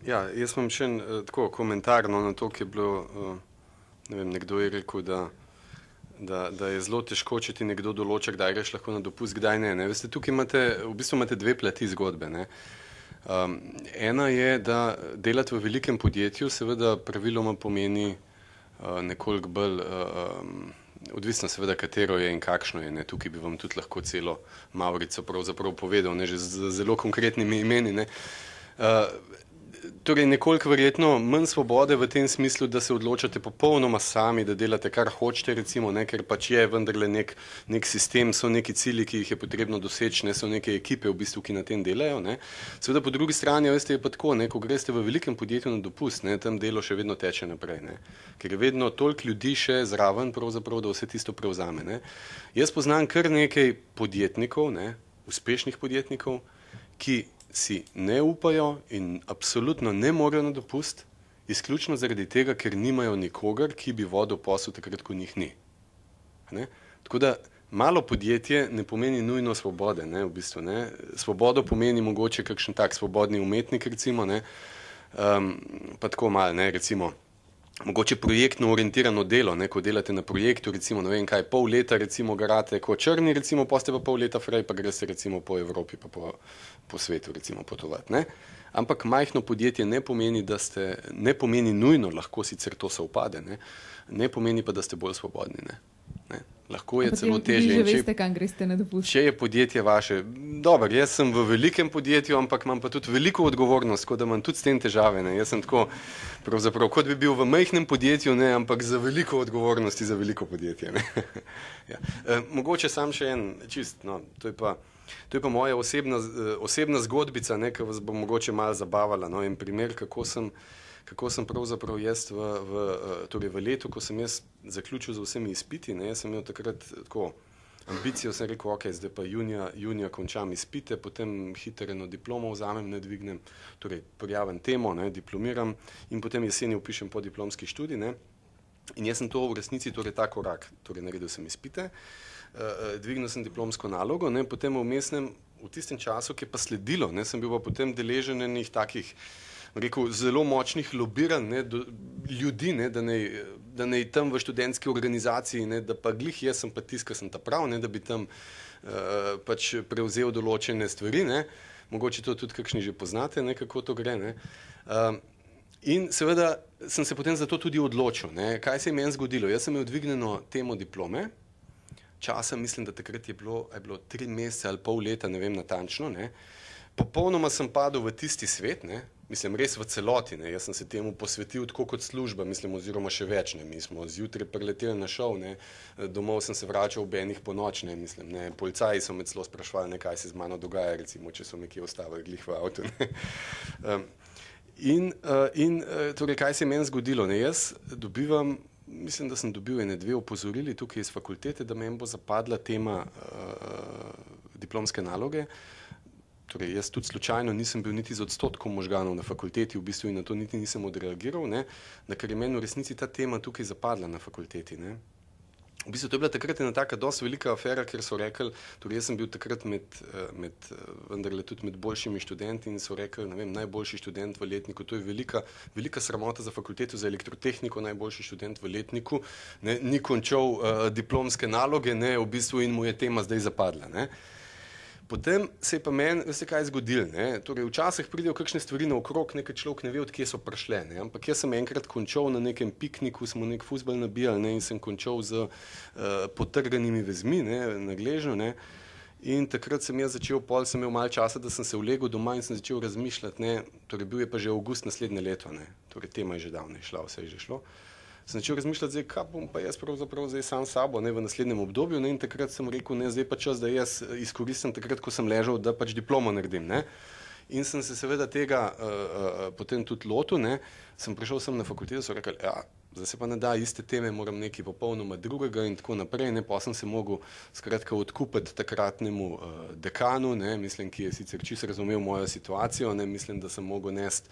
Ja, jaz imam še en tako komentar na to, ki je bilo, ne vem, nekdo je rekel, da je zelo težko, če ti nekdo določa, kdaj greš lahko na dopust, kdaj ne. Veste, tukaj v bistvu imate dve plati zgodbe. Ne? Ena je, da delati v velikem podjetju seveda praviloma pomeni nekoliko bolj, odvisno seveda, katero je in kakšno je. Ne? Tukaj bi vam tudi lahko celo Mavrico pravzaprav povedal, ne? Že z zelo konkretnimi imeni. Ne? Torej nekoliko verjetno manj svobode v tem smislu, da se odločate popolnoma sami, da delate kar hočete, recimo, ne, ker pač je vendarle nek sistem, so neki cilji, ki jih je potrebno doseči, ne, so neke ekipe v bistvu, ki na tem delajo. Ne. Seveda po drugi strani, veste, je pa tako, ne, ko greste v velikem podjetju na dopust, ne, tam delo še vedno teče naprej, ne, ker je vedno toliko ljudi še zraven, pravzaprav, da vse tisto prevzame. Ne. Jaz poznam kar nekaj podjetnikov, ne, uspešnih podjetnikov, ki si ne upajo in absolutno ne morejo na dopust, izključno zaradi tega, ker nimajo nikogar, ki bi vodil posel takrat, ko njih ni. Ne? Tako da malo podjetje ne pomeni nujno svobode, ne, v bistvu, ne. Svobodo pomeni mogoče kakšen tak svobodni umetnik, recimo, ne, pa tako malo, ne, recimo, mogoče projektno orientirano delo, ne, ko delate na projektu, recimo, ne vem kaj, pol leta, recimo, garate kot črni, recimo, poste pa pol leta frej, pa greste, recimo, po Evropi, pa po svetu, recimo, potovati, ne. Ampak majhno podjetje ne pomeni, ne pomeni nujno, lahko sicer to sovpade, ne pomeni pa, da ste bolj svobodni, ne. Lahko je celo težje. Vi že veste, kam greste na dopust. Če je podjetje vaše, dobro, jaz sem v velikem podjetju, ampak imam pa tudi veliko odgovornost, tako da imam tudi s tem težave. Ne. Jaz sem tako, pravzaprav, kot bi bil v majhnem podjetju, ne, ampak za veliko odgovornosti za veliko podjetje. Ne. Ja. Mogoče sam še en čist, no, to je pa moja osebna zgodbica, ne, ki vas bo mogoče malo zabavala. No, in primer, kako sem pravzaprav jaz torej v letu, ko sem jaz zaključil z vsemi izpiti, ne, jaz sem imel takrat tako ambicijo, sem rekel, ok, zdaj pa junija končam izpite, potem hitro eno diplomo vzamem, ne dvignem, torej prijavim temo, ne, diplomiram in potem jeseni vpišem podiplomski študij, ne. In jaz sem to v resnici, torej ta korak, torej naredil sem izpite, dvignil sem diplomsko nalogo, ne, potem v tistem času, ki je pa sledilo, ne, sem bil pa potem deležen enih takih, rekel, zelo močnih lobiranj, ne, ljudi, ne, da naj tam v študentski organizaciji, ne, da pa glih jaz sem pa tiskal sem ta prav, ne, da bi tam pač prevzel določene stvari, ne, mogoče to tudi kakšni že poznate, ne, kako to gre, ne. In seveda sem se potem za to tudi odločil, ne. Kaj se je meni zgodilo? Jaz sem imel dvignjeno temo diplome, časa mislim, da takrat je bilo 3 mesece ali pol leta, ne vem natančno, ne. Popolnoma sem padel v tisti svet, ne, mislim res v celoti, ne, jaz sem se temu posvetil tako kot služba, mislim, oziroma še več, ne, mi smo zjutraj prileteli na šov, ne, domov sem se vračal ob enih po noč, ne, mislim, ne, policaji so me celo sprašvali, ne, kaj se z mano dogaja, recimo, če so me kje ostavili glih v avtu, ne. Torej, kaj se je meni zgodilo, ne, jaz dobivam, mislim, da sem dobil ene 2 opozorili tukaj iz fakultete, da meni bo zapadla tema diplomske naloge. Torej, jaz tudi slučajno nisem bil niti z odstotkom možganov na fakulteti, v bistvu in na to niti nisem odreagiral, ne, da ker je meni v resnici ta tema tukaj zapadla na fakulteti, ne. V bistvu to je bila takrat ena taka dosti velika afera, ker so rekli, torej jaz sem bil takrat vendarle tudi med boljšimi študenti in so rekli, ne vem, najboljši študent v letniku, to je velika sramota za fakulteto za elektrotehniko, najboljši študent v letniku, ne, ni končal diplomske naloge, ne, v bistvu in mu je tema zdaj zapadla, ne. Potem se je pa meni, veste kaj zgodilo, ne, torej včasih pridejo kakšne stvari naokrog, nekaj človek ne ve, od kje so prišle, ne, ampak jaz sem enkrat končal na nekem pikniku, smo nek fuzbal nabijali, ne, in sem končal z potrganimi vezmi, ne, na gležnju, ne, in takrat sem jaz začel, sem imel malo časa, da sem se ulegel doma in sem začel razmišljati, ne, torej bil je pa že avgust naslednje leto, ne, torej tema je že davno šla, vse je že šlo. Sem začel razmišljati, zdaj, kaj bom pa jaz pravzaprav zdaj sam sabo, ne, v naslednjem obdobju, ne, in takrat sem rekel, ne, zdaj pa čas, da jaz izkoristim takrat, ko sem ležal, da pač diplomo naredim, ne. In sem se seveda tega potem tudi lotil, ne, sem prišel sem na fakulteto, so rekli, ja, zdaj se pa ne da iste teme, moram nekaj popolnoma drugega in tako naprej. Ne, pa sem se mogel skratka odkupiti takratnemu dekanu, ne, mislim, ki je sicer čisto razumel mojo situacijo, ne, mislim, da sem mogel nesti,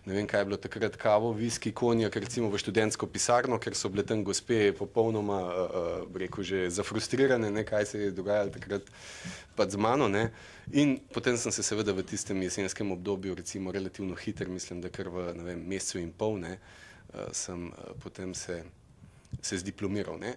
ne vem, kaj je bilo takrat, kavo, viski, konjak, recimo v študentsko pisarno, ker so bile tam gospe popolnoma, rekel, že zafrustrirane, ne, kaj se je dogajalo takrat pa z mano, ne. In potem sem se seveda v tistem jesenskem obdobju, recimo relativno hiter, mislim, da kar v, ne vem, mesecu in pol, ne, sem potem se zdiplomiral, ne.